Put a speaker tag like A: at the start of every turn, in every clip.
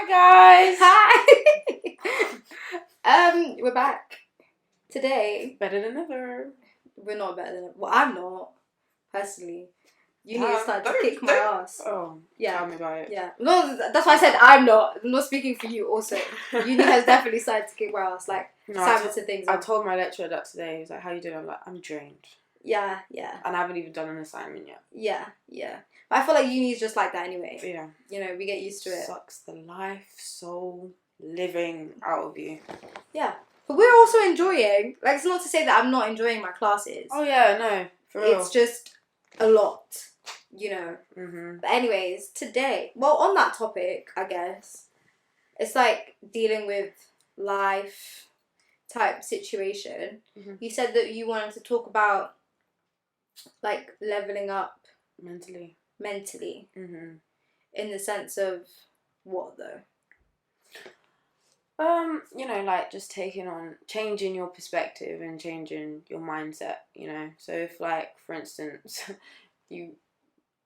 A: Hi guys.
B: Hi. We're back today.
A: Better than ever.
B: We're not better than. Well, I'm not personally. You need to start to kick my ass.
A: Oh,
B: yeah.
A: Tell me about it.
B: Yeah. No, that's why I said I'm not. I'm not speaking for you. Also, Uni has definitely started to kick my ass. Like assignments and things.
A: I told my lecturer that today. He was like, "How you doing?" I'm like, "I'm drained."
B: Yeah.
A: And I haven't even done an assignment yet.
B: Yeah. But I feel like uni is just like that anyway.
A: Yeah.
B: You know, we get used to it.
A: Sucks the life, soul, living out of you.
B: Yeah. But we're also enjoying. Like, it's not to say that I'm not enjoying my classes.
A: Oh yeah, no, for real.
B: It's just a lot, you know.
A: Mm-hmm.
B: But anyways, today, well, on that topic, I guess, it's like dealing with life type situation.
A: Mm-hmm.
B: You said that you wanted to talk about like leveling up
A: mentally.
B: Mm-hmm. In the sense of what though?
A: You know, like just changing your perspective and changing your mindset, you know. So if like, for instance, you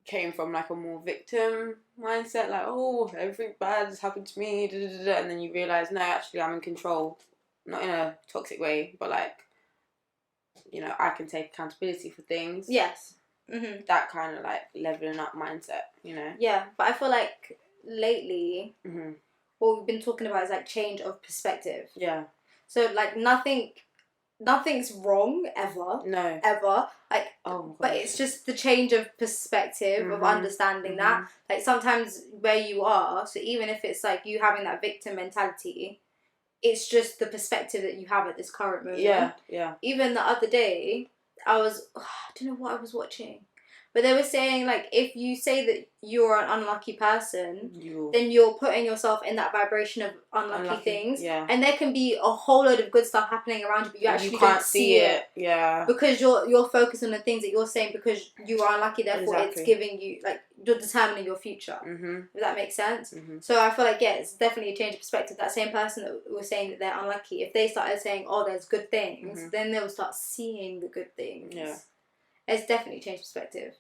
A: came from like a more victim mindset, like, oh, everything bad has happened to me, and then you realise, no, actually I'm in control, not in a toxic way, but like, you know, I can take accountability for things.
B: Yes. Mm-hmm.
A: That kind of like leveling up mindset, you know.
B: Yeah, but I feel like lately,
A: mm-hmm.
B: what we've been talking about is like change of perspective.
A: Yeah.
B: So like nothing's wrong ever.
A: No.
B: Ever. Like,
A: oh,
B: but it's just the change of perspective, mm-hmm. of understanding mm-hmm. that. Like sometimes where you are, so even if it's like you having that victim mentality, it's just the perspective that you have at this current moment.
A: Yeah.
B: Even the other day, I don't know what I was watching. But they were saying, like, if you say that you're an unlucky person, then you're putting yourself in that vibration of unlucky things.
A: Yeah.
B: And there can be a whole load of good stuff happening around you, but you actually
A: can't
B: don't see it.
A: Yeah.
B: Because you're focused on the things that you're saying because you are unlucky, therefore It's giving you, like, you're determining your future.
A: Mm-hmm.
B: Does that make sense?
A: Mm-hmm.
B: So I feel like, yeah, it's definitely a change of perspective. That same person that was saying that they're unlucky, if they started saying, oh, there's good things, mm-hmm. then they'll start seeing the good things.
A: Yeah.
B: It's definitely changed perspective.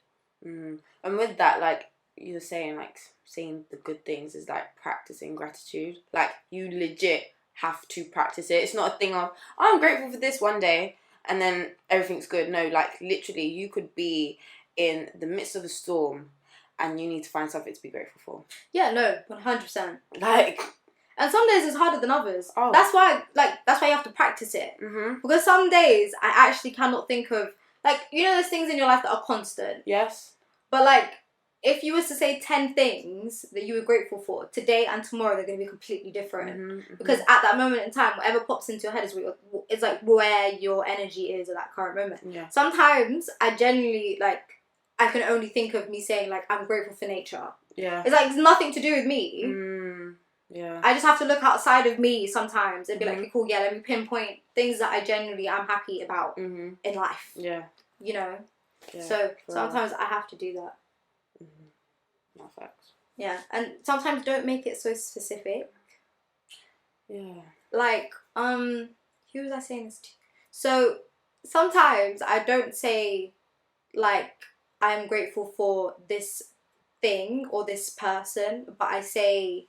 A: Mm. And with that, like you're saying, like saying the good things is like practicing gratitude. Like you legit have to practice it. It's not a thing of, oh, I'm grateful for this one day and then everything's good. No, like literally you could be in the midst of a storm and you need to find something to be grateful for. Yeah, no, 100%.
B: Like, and some days it's harder than others.
A: Oh.
B: That's why you have to practice it.
A: Mm-hmm.
B: Because some days I actually cannot think of, like, you know, there's things in your life that are constant.
A: Yes.
B: But, like, if you was to say 10 things that you were grateful for, today and tomorrow, they're going to be completely different.
A: Mm-hmm, mm-hmm.
B: Because at that moment in time, whatever pops into your head is like where your energy is at that current moment.
A: Yeah.
B: Sometimes I genuinely, like, I can only think of me saying, like, I'm grateful for nature.
A: Yeah.
B: It's like, it's nothing to do with me.
A: Yeah.
B: I just have to look outside of me sometimes and be
A: mm-hmm.
B: like, okay, cool, yeah, let me pinpoint things that I genuinely am happy about
A: mm-hmm.
B: in life.
A: Yeah.
B: You know?
A: Yeah,
B: so sometimes I have to do that.
A: Mm-hmm. No facts.
B: Yeah, and sometimes don't make it so specific.
A: Yeah.
B: Like, who was I saying this to? So sometimes I don't say, like, I'm grateful for this thing or this person, but I say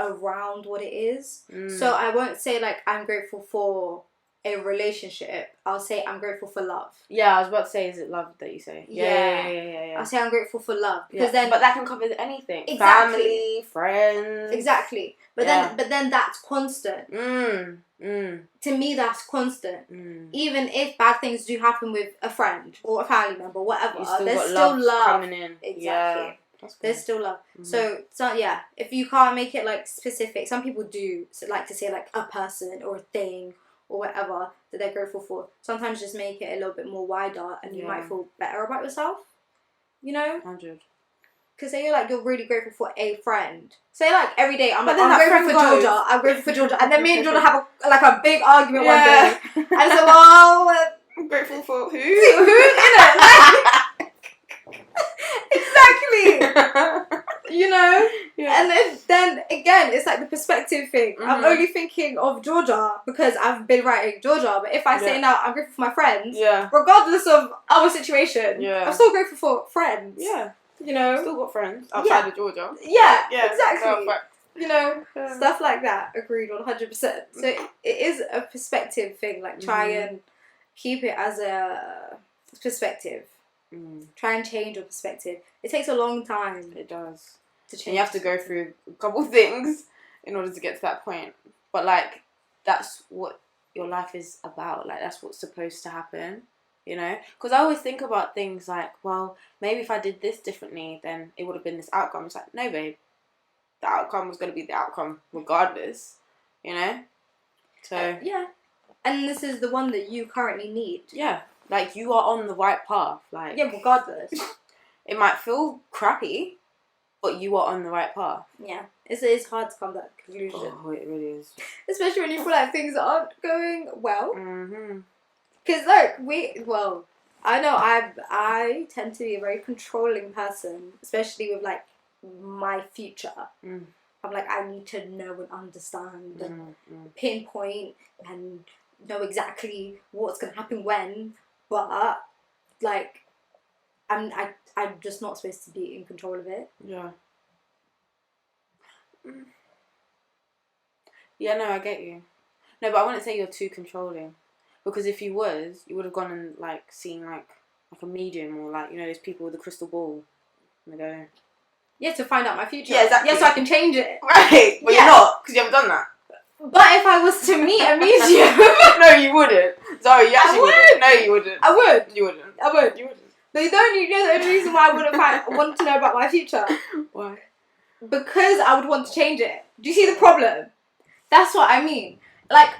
B: around what it is. So I won't say, like, I'm grateful for a relationship. I'll say I'm grateful for love.
A: Yeah, I was about to say, is it love that you say? Yeah.
B: I'll say I'm grateful for love because then,
A: but that can cover anything.
B: Exactly.
A: Family, friends.
B: Exactly. But then that's constant. To me, that's constant. Even if bad things do happen with a friend or a family member, whatever, there's still love
A: coming in.
B: Exactly.
A: Yeah.
B: There's still love. Mm-hmm. So yeah, if you can't make it like specific, some people do like to say like a person or a thing or whatever that they're grateful for. Sometimes just make it a little bit more wider and you might feel better about yourself. You know?
A: 100.
B: Because say you're really grateful for a friend. Say like every day I'm grateful for Georgia. I'm grateful for Georgia. And then me and Georgia have a big argument one day. And so, well,
A: I'm grateful for who?
B: Who? Exactly. You know? Yeah. And then again, it's like the perspective thing. Mm-hmm. I'm only thinking of Georgia because I've been writing Georgia. But if I say now I'm grateful for my friends, regardless of our situation, I'm still grateful for friends.
A: Yeah.
B: You know?
A: Still got friends outside of Georgia.
B: Yeah, exactly. You know, stuff like that. Agreed 100%. So it is a perspective thing. Like, try and keep it as a perspective. Try and change your perspective. It takes a long time.
A: It does.
B: To change.
A: And you have to go through a couple things in order to get to that point. But, like, that's what your life is about. Like, that's what's supposed to happen. You know? Because I always think about things like, well, maybe if I did this differently, then it would have been this outcome. It's like, no, babe. The outcome was going to be the outcome regardless. You know? So...
B: yeah. And this is the one that you currently need.
A: Yeah. Like, you are on the right path. Like...
B: Yeah, regardless.
A: It might feel crappy, but you are on the right path.
B: Yeah. It's hard to come to that conclusion.
A: Oh, it really is.
B: Especially when you feel like things aren't going well.
A: Mm-hmm.
B: Because, like, I know I tend to be a very controlling person, especially with, like, my future. I'm like, I need to know and understand and pinpoint and know exactly what's going to happen when, but, like, I'm just not supposed to be in control of it.
A: Yeah. Yeah, no, I get you. No, but I wouldn't say you're too controlling. Because if you was, you would have gone and, like, seen, like a medium or, like, you know, those people with the crystal ball. And they go...
B: Yeah, to find out my future.
A: Yeah, exactly.
B: Yeah, so I can change it.
A: Right, but you're not, because you haven't done that.
B: But if I was to meet a medium...
A: No, you wouldn't. Sorry, you actually wouldn't. No, you wouldn't.
B: I would.
A: You wouldn't.
B: I would.
A: You wouldn't.
B: But you know the only reason why I wouldn't want to know about my future?
A: Why?
B: Because I would want to change it. Do you see the problem? That's what I mean. Like,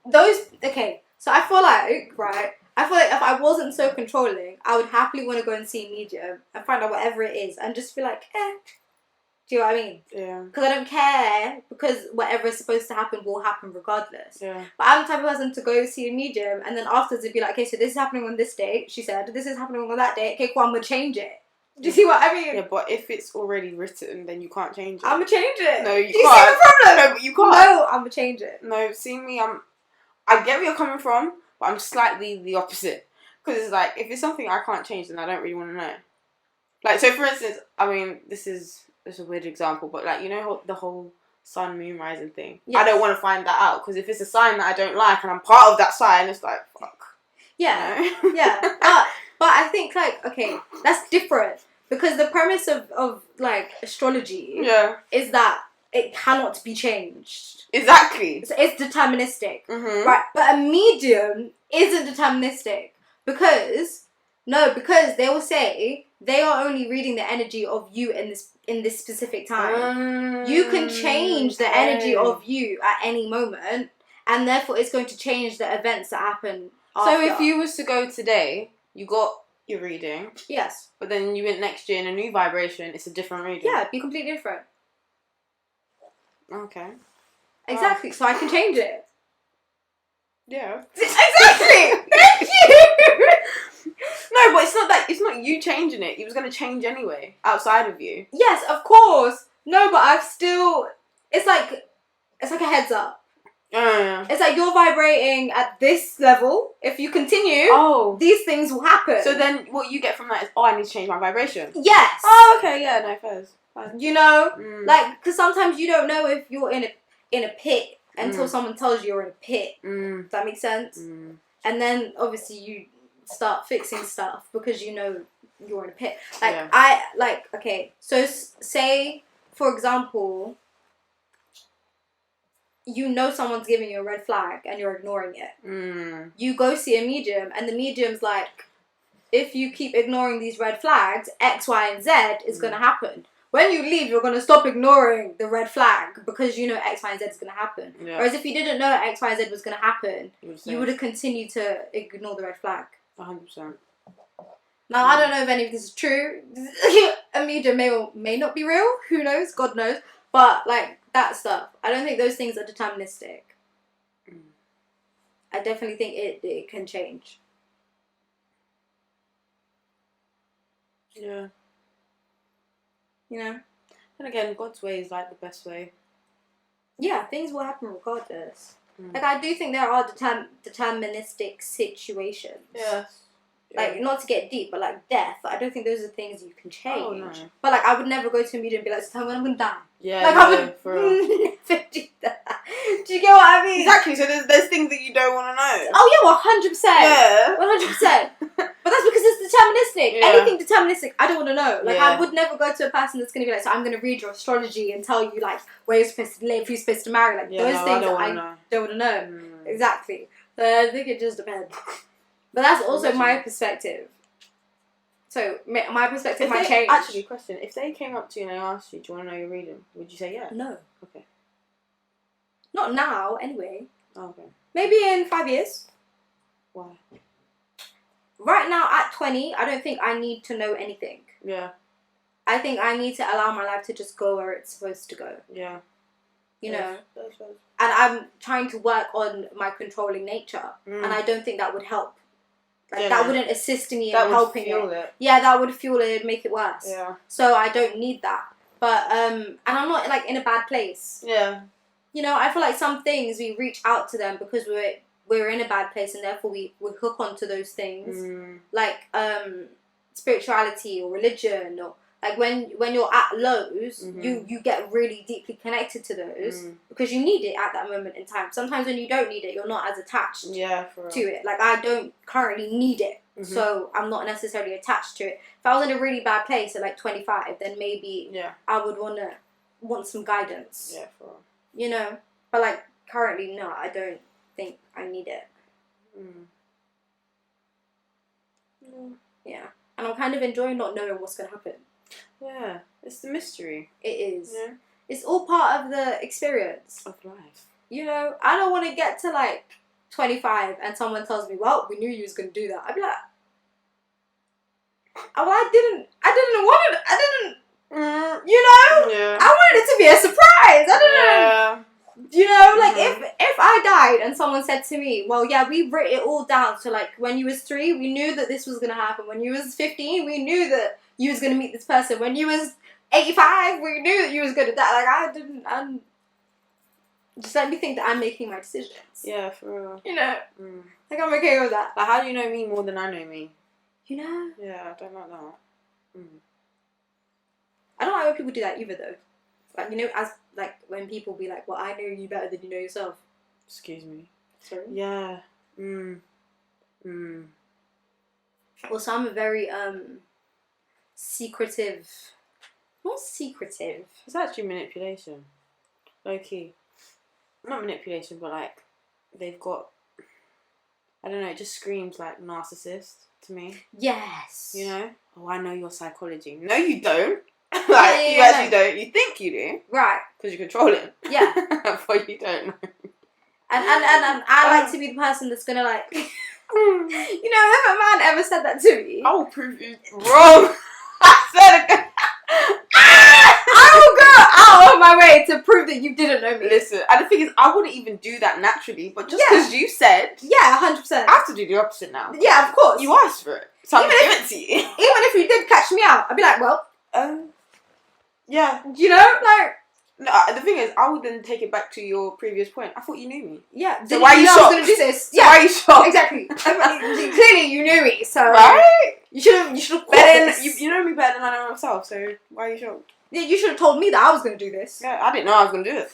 B: those... Okay, so I feel like, right, if I wasn't so controlling, I would happily want to go and see a medium and find out whatever it is and just be like, Do you know what I mean?
A: Yeah.
B: Because I don't care, because whatever is supposed to happen will happen regardless.
A: Yeah.
B: But I'm the type of person to go see a medium and then afterwards it'd be like, okay, so this is happening on this date, she said, this is happening on that date, okay, cool, I'm going to change it. Do you see what I mean?
A: Yeah, but if it's already written, then you can't change it.
B: I'm going to change it.
A: No, you
B: Do you
A: can't.
B: see the problem?
A: No, but you can't.
B: No, I'm going to change it.
A: No, see me, I get where you're coming from, but I'm slightly the opposite. Because it's like, if it's something I can't change, then I don't really want to know. Like, so for instance, I mean, this is a weird example, but like, you know the whole sun, moon, rising thing? Yes. I don't want to find that out, because if it's a sign that I don't like and I'm part of that sign, it's like, fuck.
B: Yeah,
A: you know?
B: yeah. But I think, like, okay, that's different. Because the premise of like, astrology is that it cannot be changed.
A: Exactly.
B: It's deterministic. Right? But a medium isn't deterministic. Because they will say they are only reading the energy of you in this specific time. You can change the energy of you at any moment, and therefore it's going to change the events that happen after.
A: So if you was to go today, you got your reading.
B: Yes.
A: But then you went next year in a new vibration, it's a different reading.
B: Yeah, it'd be completely different.
A: Okay.
B: Exactly, so I can change it.
A: Yeah.
B: Exactly! Thank you!
A: No, but it's not you changing it. It was going to change anyway, outside of you.
B: Yes, of course. No, but I've still... It's like a heads up. It's like you're vibrating at this level. If you continue, these things will happen.
A: So then what you get from that is, I need to change my vibration.
B: Yes.
A: Oh, okay, yeah, no, first.
B: You know? Like, because sometimes you don't know if you're in a pit until someone tells you you're in a pit. Does that make sense? And then, obviously, you start fixing stuff because you know you're in a pit. Like, okay, so say, for example, you know someone's giving you a red flag and you're ignoring it. You go see a medium and the medium's like, if you keep ignoring these red flags, X, Y, and Z is going to happen. When you leave, you're going to stop ignoring the red flag because you know X, Y, and Z is going to happen. Yeah. Whereas if you didn't know X, Y, and Z was going to happen, you would have continued to ignore the red flag.
A: 100%.
B: Now, I don't know if any of this is true. A medium may or may not be real. Who knows? God knows. But, like, that stuff, I don't think those things are deterministic. I definitely think it can change.
A: Yeah.
B: You know?
A: And again, God's way is like the best way.
B: Yeah, things will happen regardless. Like, I do think there are deterministic situations.
A: Yes.
B: Like, not to get deep, but like death, I don't think those are things you can change.
A: Oh, no.
B: But like, I would never go to a media and be like, so tell me when I'm gonna die.
A: Yeah,
B: like,
A: no,
B: I would
A: for real.
B: never do that. Do you get what I mean?
A: Exactly, so there's things that you don't want to know.
B: Oh yeah, 100%.
A: Yeah.
B: 100%. But that's because it's deterministic.
A: Yeah.
B: Anything deterministic, I don't want to know. Like,
A: Yeah.
B: I would never go to a person that's going to be like, so I'm going to read your astrology and tell you, like, where you're supposed to live, who you're supposed to marry. Like, those things I don't want to know. Exactly. So I think it just depends. But that's also my perspective. So, my perspective might change.
A: Actually, question. If they came up to you and they asked you, do you want to know your reading? Would you say yeah?
B: No.
A: Okay.
B: Not now, anyway.
A: Oh, okay.
B: Maybe in 5 years.
A: Why?
B: Right now, at 20, I don't think I need to know anything.
A: Yeah.
B: I think I need to allow my life to just go where it's supposed to go.
A: Yeah.
B: You know?
A: That's.
B: And I'm trying to work on my controlling nature. And I don't think that would help. Like, that wouldn't assist me in helping it. Yeah, that would fuel it and make it worse.
A: Yeah.
B: So I don't need that. But, and I'm not, like, in a bad place.
A: Yeah.
B: You know, I feel like some things we reach out to them because we're in a bad place and therefore we hook onto those things. Like, spirituality or religion or... Like, when you're at lows, you get really deeply connected to those because you need it at that moment in time. Sometimes when you don't need it, you're not as attached to it. Like, I don't currently need it, so I'm not necessarily attached to it. If I was in a really bad place at, like, 25, then maybe I would want some guidance.
A: Yeah, for real.
B: You know? But, like, currently, no, I don't think I need it. Yeah. And I'm kind of enjoying not knowing what's going to happen.
A: Yeah, it's the mystery.
B: It is.
A: Yeah.
B: It's all part of the experience.
A: Of life.
B: You know, I don't want to get to like 25 and someone tells me, well, we knew you was going to do that. I'd be like, oh, I didn't want it. You know?
A: Yeah.
B: I wanted it to be a surprise. I don't know. You know, like if I died and someone said to me, well, yeah, we wrote it all down. So like when you was 3, we knew that this was going to happen. When you was 15, we knew that you was going to meet this person. When you was 85, we knew that you was going to die. Like, I'm just let me think that I'm making my decisions.
A: Yeah, for real.
B: You know? Like, I'm okay with that.
A: Like, how do you know me more than I know me?
B: You know?
A: Yeah, I don't like that.
B: I don't like when people do that either, though. Like, you know, as, like, when people be like, well, I know you better than you know yourself.
A: Excuse me.
B: Sorry?
A: Yeah.
B: Also, I'm a very, secretive... Not secretive.
A: It's actually manipulation. Low key. Not manipulation, but like, they've got... I don't know, it just screams like narcissist to me.
B: Yes.
A: You know? Oh, I know your psychology. No, you don't. Like, you actually don't. You think you do.
B: Right.
A: Because you're controlling.
B: Yeah.
A: But you don't know.
B: And I like to be the person that's gonna like... You know, if a man ever said that to me...
A: I will prove you wrong. I said it again.
B: I will go out of my way to prove that you didn't know me.
A: Listen, and the thing is, I wouldn't even do that naturally, but just because you said...
B: Yeah, 100%.
A: I have to do the opposite now.
B: Yeah, of course.
A: You asked for it. So I'm giving it to you.
B: Even if you did catch me out, I'd be like, well...
A: yeah.
B: You know, like...
A: No, the thing is, I would then take it back to your previous point. I thought you knew me.
B: Yeah.
A: So why are you shocked?
B: I was going to do this.
A: So why are you shocked?
B: Exactly. Clearly you knew me, so...
A: Right?
B: You should have
A: You know me better than I know myself, so why are you shocked?
B: Yeah, you should have told me that I was going to do this.
A: Yeah, I didn't know I was going to do it.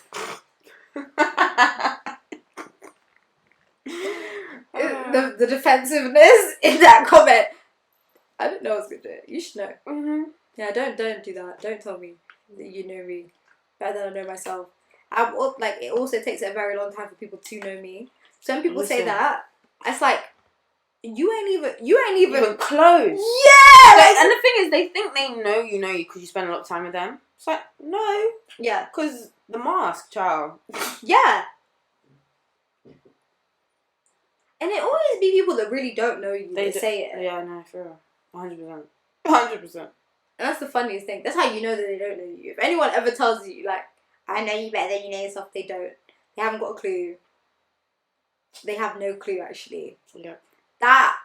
B: The defensiveness in that comment. I didn't know I was going to do it. You should know. Yeah, don't do that. Don't tell me that you know me better than I know myself. Like, it also takes a very long time for people to know me. Some people say that. It's like, you ain't even
A: close.
B: Yeah!
A: Like, and the thing is, they think they know you because you spend a lot of time with them. It's like, no.
B: Yeah.
A: Because the mask, child.
B: Yeah. And it always be people that really don't know you that say it.
A: Yeah, no, for real. 100%. 100%.
B: And that's the funniest thing. That's how you know that they don't know you. If anyone ever tells you, like, I know you better than you know yourself, they don't. They haven't got a clue. They have no clue, actually.
A: Yeah.
B: That,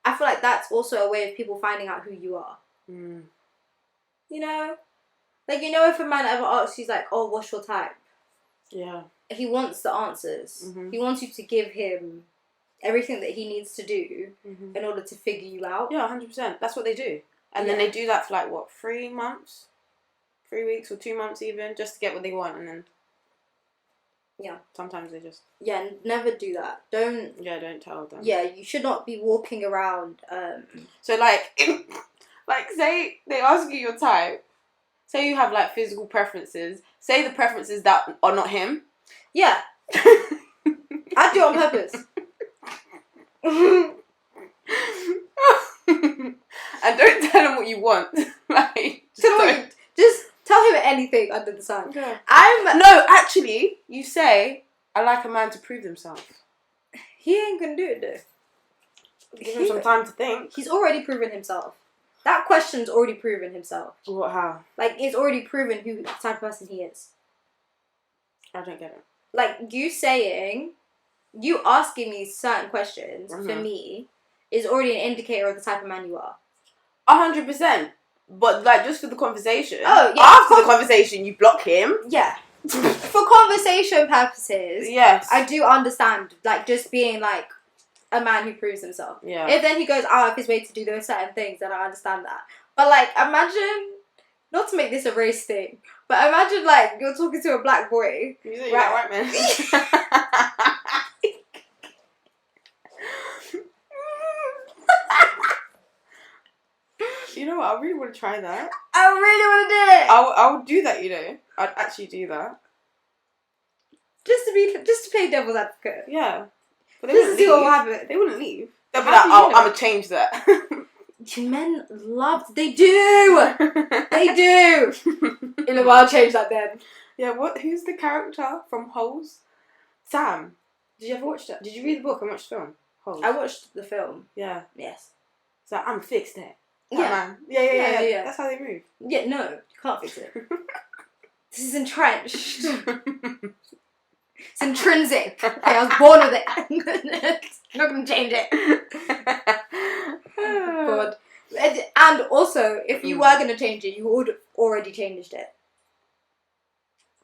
B: I feel like that's also a way of people finding out who you are. You know? Like, you know, if a man ever asks you, like, oh, what's your type?
A: Yeah.
B: He wants the answers. He wants you to give him everything that he needs to do in order to figure you out.
A: Yeah, 100%. That's what they do. And then they do that for like, what, 3 months? 3 weeks or 2 months even, just to get what they want, and then...
B: Yeah.
A: Sometimes they just...
B: Yeah, never do that. Don't...
A: Yeah, don't tell them.
B: Yeah, you should not be walking around...
A: So, like, like, say they ask you your type. Say you have, like, physical preferences. Say the preferences that are not him.
B: Yeah. I do it on purpose.
A: And don't tell him what you want. Like,
B: just tell him anything under the sun.
A: Yeah. No, actually, you say, I like a man to prove themselves.
B: He ain't gonna do it though.
A: Give him some time to think.
B: He's already proven himself. That question's already proven himself.
A: What? How?
B: Like, it's already proven who the type of person he is.
A: I don't get it.
B: Like, you asking me certain questions for me is already an indicator of the type of man you are.
A: 100%. But, like, just for the conversation.
B: Oh, yeah.
A: After the conversation, you block him.
B: Yeah. For conversation purposes,
A: yes.
B: I do understand, like, just being, like, a man who proves himself.
A: Yeah.
B: If then he goes out of his way to do those certain things, then I understand that. But, like, imagine, not to make this a race thing, but imagine, like, you're talking to a black boy.
A: You say you're like white man. You know what? I really want to try that.
B: I really want to do it.
A: I would do that, you know. I'd actually do that. Just
B: to play devil's advocate.
A: Yeah. But they
B: Just
A: wouldn't
B: to see what
A: leave.
B: will happen.
A: They wouldn't leave. They'll be
B: How
A: like,
B: do you know?
A: I'm going to change that.
B: Men love... They do! They do! In a while, I'll change that then.
A: Yeah, who's the character from Holes? Sam. Did you ever watch that? Did you read the book and watch the film? Holes.
B: I watched the film.
A: Yeah.
B: Yes.
A: So I'm fixed there.
B: Yeah.
A: Man. Yeah. That's how they move.
B: Yeah, no. You can't fix it. This is entrenched. It's intrinsic. Okay, I was born with it. I'm not going to change it. God. And also, if you were going to change it, you would have already changed it.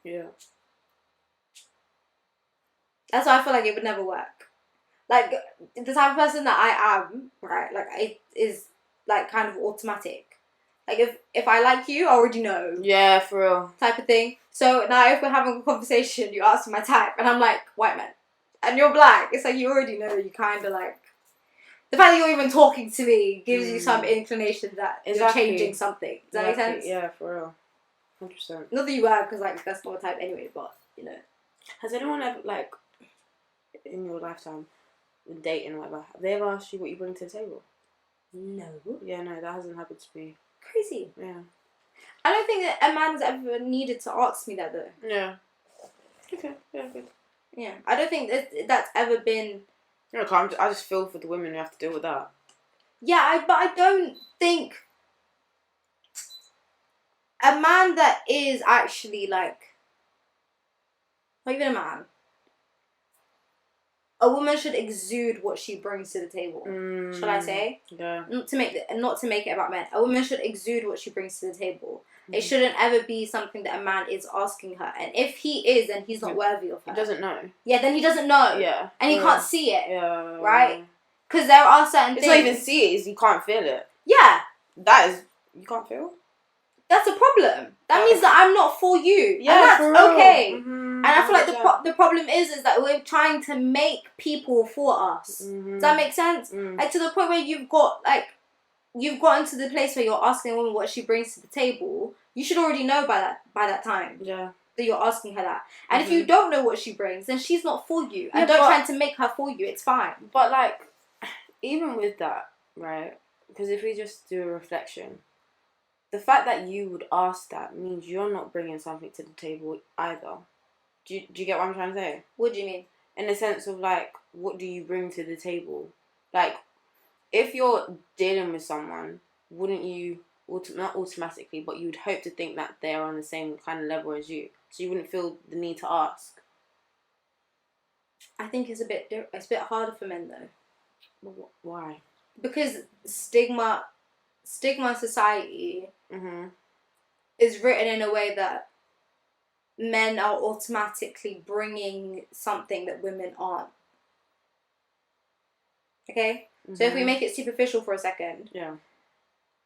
A: Yeah.
B: That's why I feel like it would never work. Like, the type of person that I am, right, like, it is, like, kind of automatic. Like, if I like you, I already know.
A: Yeah, for real.
B: Type of thing. So now if we're having a conversation, you ask my type, and I'm like, white man. And you're black. It's like, you already know. You kind of like... The fact that you're even talking to me gives you some inclination that you're changing something. Does that make sense?
A: Yeah, for real. 100%.
B: Not that you are, because, like, that's not a type anyway, but, you know.
A: Has anyone ever, like, in your lifetime, dating or whatever, have they ever asked you what you bring to the table?
B: No.
A: Yeah, no, that hasn't happened to me.
B: Crazy.
A: Yeah.
B: I don't think that a man's ever needed to ask me that, though.
A: Yeah. Okay, yeah, good.
B: Yeah. I don't think that's ever been...
A: No, I just feel for the women who have to deal with that.
B: Yeah, but I don't think... A man that is actually, like... Not even a man. A woman should exude what she brings to the table. Shall I say?
A: Yeah.
B: Not to make it about men. A woman should exude what she brings to the table. It shouldn't ever be something that a man is asking her. And if he is, then he's not worthy of her.
A: He doesn't know.
B: Yeah, then he doesn't know.
A: Yeah.
B: And he can't see it.
A: Yeah.
B: Right? Because there are certain things...
A: It's not even see it, it's you can't feel it.
B: Yeah.
A: That is... You can't feel?
B: That's a problem. That means that I'm not for you.
A: Yeah,
B: and that's
A: for real.
B: okay.
A: Mm-hmm.
B: And I feel like the problem is that we're trying to make people for us. Does that make sense? Like, to the point where you've gotten to the place where you're asking a woman what she brings to the table. You should already know by that time.
A: Yeah.
B: That you're asking her that. And if you don't know what she brings, then she's not for you. And
A: Yeah,
B: don't try to make her for you. It's fine.
A: But, like, even with that, right? Because if we just do a reflection, the fact that you would ask that means you're not bringing something to the table either. Do you get what I'm trying to say?
B: What do you mean?
A: In the sense of, like, what do you bring to the table? Like, if you're dealing with someone, wouldn't you, not automatically, but you'd hope to think that they're on the same kind of level as you. So you wouldn't feel the need to ask.
B: I think it's a bit harder for men, though.
A: Why?
B: Because stigma society
A: Mm-hmm.
B: is written in a way that men are automatically bringing something that women aren't. Okay? So if we make it superficial for a second,
A: yeah,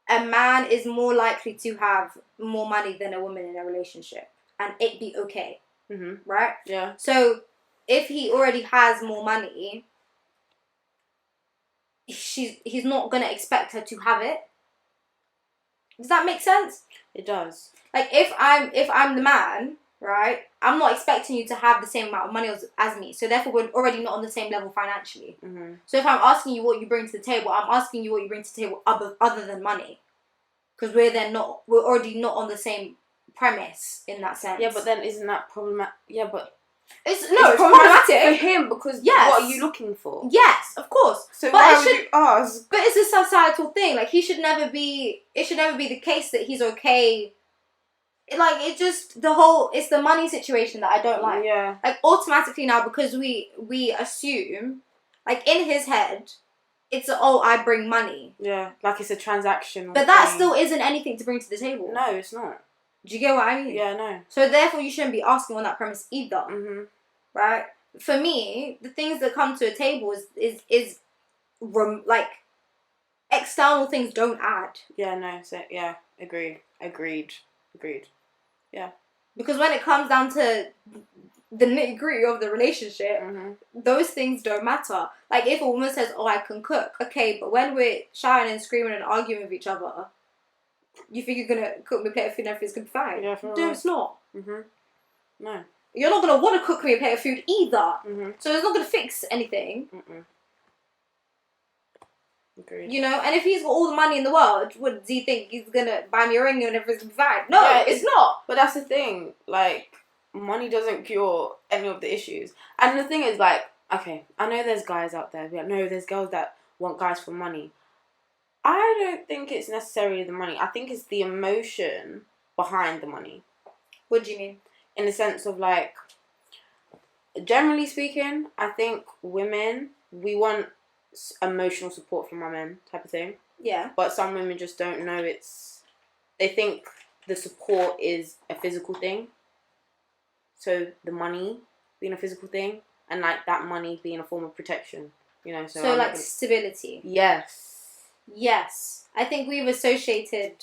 B: a man is more likely to have more money than a woman in a relationship, and it be okay, right?
A: Yeah.
B: So if he already has more money, he's not gonna expect her to have it. Does that make sense?
A: It does.
B: Like if I'm the man, right? I'm not expecting you to have the same amount of money as me. So therefore, we're already not on the same level financially. So if I'm asking you what you bring to the table, I'm asking you what you bring to the table other than money, because we're already not on the same premise in that sense.
A: Yeah, but then isn't that problematic? Yeah, but
B: it's problematic
A: for him because what are you looking for?
B: Yes, of course.
A: So why would you ask?
B: But it's a societal thing. Like it should never be the case that he's okay. It's the money situation that I don't like.
A: Yeah.
B: Like automatically now, because we assume, like in his head, it's I bring money.
A: Yeah, like it's a transaction.
B: But that still isn't anything to bring to the table.
A: No, it's not.
B: Do you get what I mean?
A: Yeah, no.
B: So therefore, you shouldn't be asking on that premise either. Right? For me, the things that come to a table is like external things don't add.
A: Yeah, no. So yeah, agreed. Yeah.
B: Because when it comes down to the nitty-gritty of the relationship, those things don't matter. Like if a woman says, "Oh, I can cook," okay, but when we're shouting and screaming and arguing with each other, you think you're gonna cook me a plate of food and everything's gonna be fine?
A: Yeah,
B: no, it's not.
A: No.
B: You're not gonna want to cook me a plate of food either. So it's not gonna fix anything.
A: Agreed.
B: You know, and if he's got all the money in the world, what do you think he's gonna buy me a ring and everything's fine? No, yeah, it's not.
A: But that's the thing. Like, money doesn't cure any of the issues. And the thing is, like, okay, I know there's guys out there. No, there's girls that want guys for money. I don't think it's necessarily the money. I think it's the emotion behind the money.
B: What do you mean?
A: In the sense of, like, generally speaking, I think women, we want emotional support from our men type of thing.
B: Yeah.
A: But some women just don't know they think the support is a physical thing. So the money being a physical thing, and like that money being a form of protection, you know. So
B: like stability.
A: Yes.
B: I think we've associated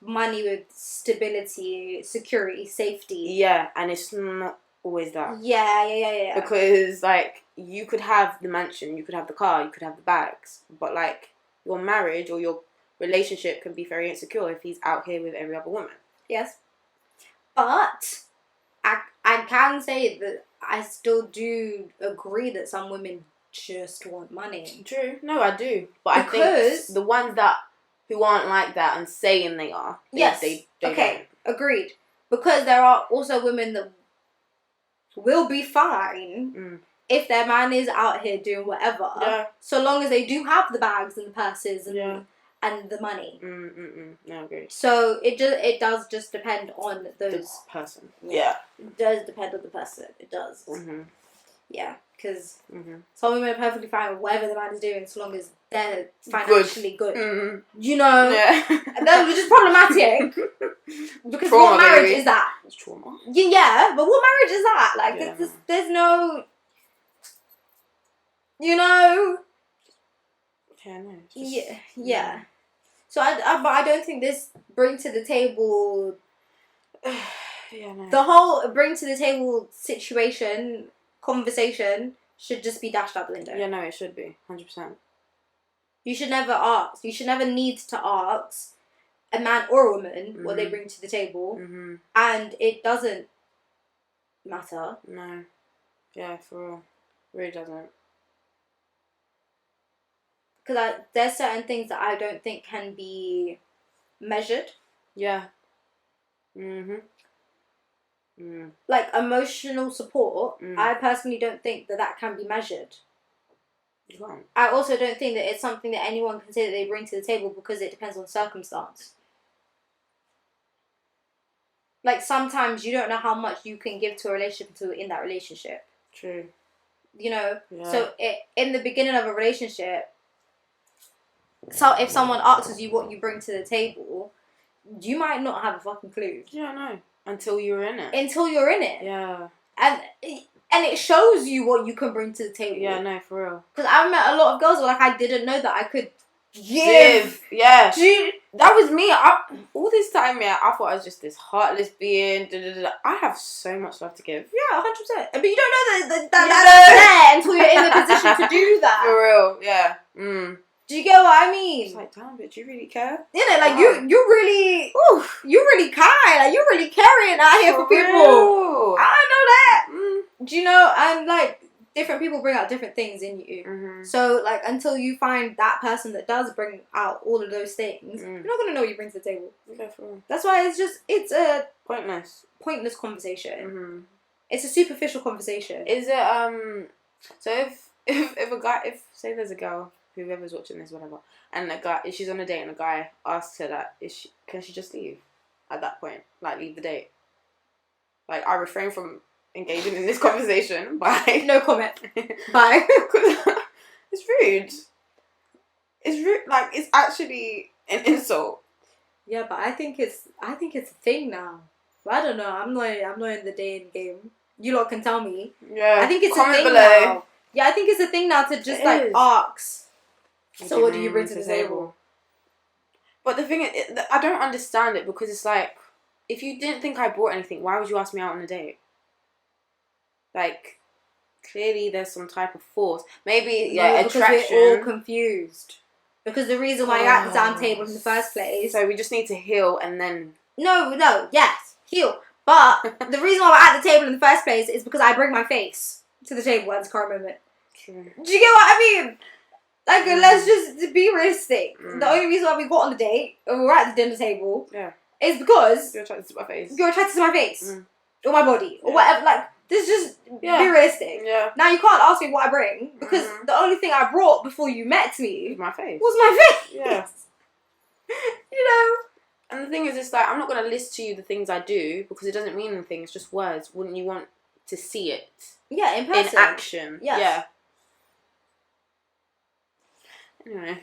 B: money with stability, security, safety.
A: Yeah, and it's not always that.
B: Yeah.
A: Because like you could have the mansion, you could have the car, you could have the bags, but like your marriage or your relationship can be very insecure if he's out here with every other woman.
B: Yes. But I can say that I still do agree that some women just want money.
A: True. No, I do. But because I think the ones who aren't like that and saying they are, they
B: okay, don't. Agreed. Because there are also women that will be fine if their man is out here doing whatever.
A: Yeah.
B: So long as they do have the bags and the purses and the money.
A: No, I agree.
B: So it does just depend on those
A: the person. Yeah.
B: It does depend on the person. It does. Yeah, because some women are perfectly fine with whatever the man is doing so long as they're financially good. You know?
A: Yeah.
B: And then which is problematic. Because
A: trauma,
B: what marriage
A: baby.
B: is that?
A: It's trauma.
B: Yeah, but what marriage is that? Like, there's no... You know?
A: Yeah, no.
B: Yeah. So but I don't think this bring to the table...
A: Yeah, no.
B: The whole bring to the table situation, conversation, should just be dashed out the window.
A: Yeah, no, it should be. 100%.
B: You should never ask. You should never need to ask a man or a woman what they bring to the table. And it doesn't matter.
A: No. Yeah, for real. It really doesn't.
B: Because there's certain things that I don't think can be measured.
A: Yeah.
B: Like emotional support, I personally don't think that can be measured.
A: You can't.
B: I also don't think that it's something that anyone can say that they bring to the table because it depends on circumstance. Like sometimes you don't know how much you can give to a relationship in that relationship.
A: True.
B: You know?
A: Yeah.
B: So in the beginning of a relationship, so if someone asks you what you bring to the table, you might not have a fucking clue.
A: Yeah, I know. Until you're in it.
B: Until you're in it.
A: Yeah.
B: And And it shows you what you can bring to the table.
A: Yeah, no, for real.
B: Because I met a lot of girls where, like, I didn't know that I could give.
A: Yeah. That was me. All this time, yeah, I thought I was just this heartless being. I have so much love to give.
B: Yeah, 100%. But you don't know that's there until you're in the position to do that.
A: For real, yeah. Mm.
B: Do you get what I mean?
A: It's like, damn, but do you really care?
B: You know, like, you really, you really kind. Like, you're really caring out here for people.
A: Real.
B: I know that. Mm. Do you know, and, like, different people bring out different things in you.
A: Mm-hmm.
B: So, like, until you find that person that does bring out all of those things, you're not going to know what you bring to the table.
A: Yeah, for real.
B: That's why it's a
A: pointless
B: conversation.
A: Mm-hmm.
B: It's a superficial conversation.
A: Is it, so if a guy, say there's a girl, whoever's watching this, whatever, and a guy, she's on a date and a guy asks her that, can she just leave at that point? Like, leave the date? Like, I refrain from engaging in this conversation. Bye.
B: No comment. Bye.
A: It's rude. It's rude. Like, it's actually an insult.
B: Yeah, but I think it's a thing now. But I don't know. I'm not in the dating game. You lot can tell me.
A: Yeah.
B: I think it's
A: comment
B: a thing
A: below.
B: now. Yeah, I think it's a thing now to just ask. So what do you bring to the table?
A: But the thing is, I don't understand it, because it's like, if you didn't think I brought anything, why would you ask me out on a date? Like, clearly there's some type of force. Maybe, attraction.
B: Because we're all confused. Because the reason why you're at the damn table in the first place.
A: So we just need to heal and then...
B: No, yes, heal. But the reason why we're at the table in the first place is because I bring my face to the table at this current moment.
A: True.
B: Do you get what I mean? Like, let's just be realistic. The only reason why we got on the date, and we're at the dinner table, is because...
A: You're attracted to my face.
B: You're attracted to my face. Or my body. Or whatever. Like, this just be realistic.
A: Yeah.
B: Now, you can't ask me what I bring, because the only thing I brought before you met me...
A: my face.
B: Was my face.
A: Yeah.
B: You know?
A: And the thing is, it's like, I'm not going to list to you the things I do, because it doesn't mean anything. It's just words. Wouldn't you want to see it?
B: Yeah, in person.
A: In action.
B: Yes.
A: Yeah. Anyway.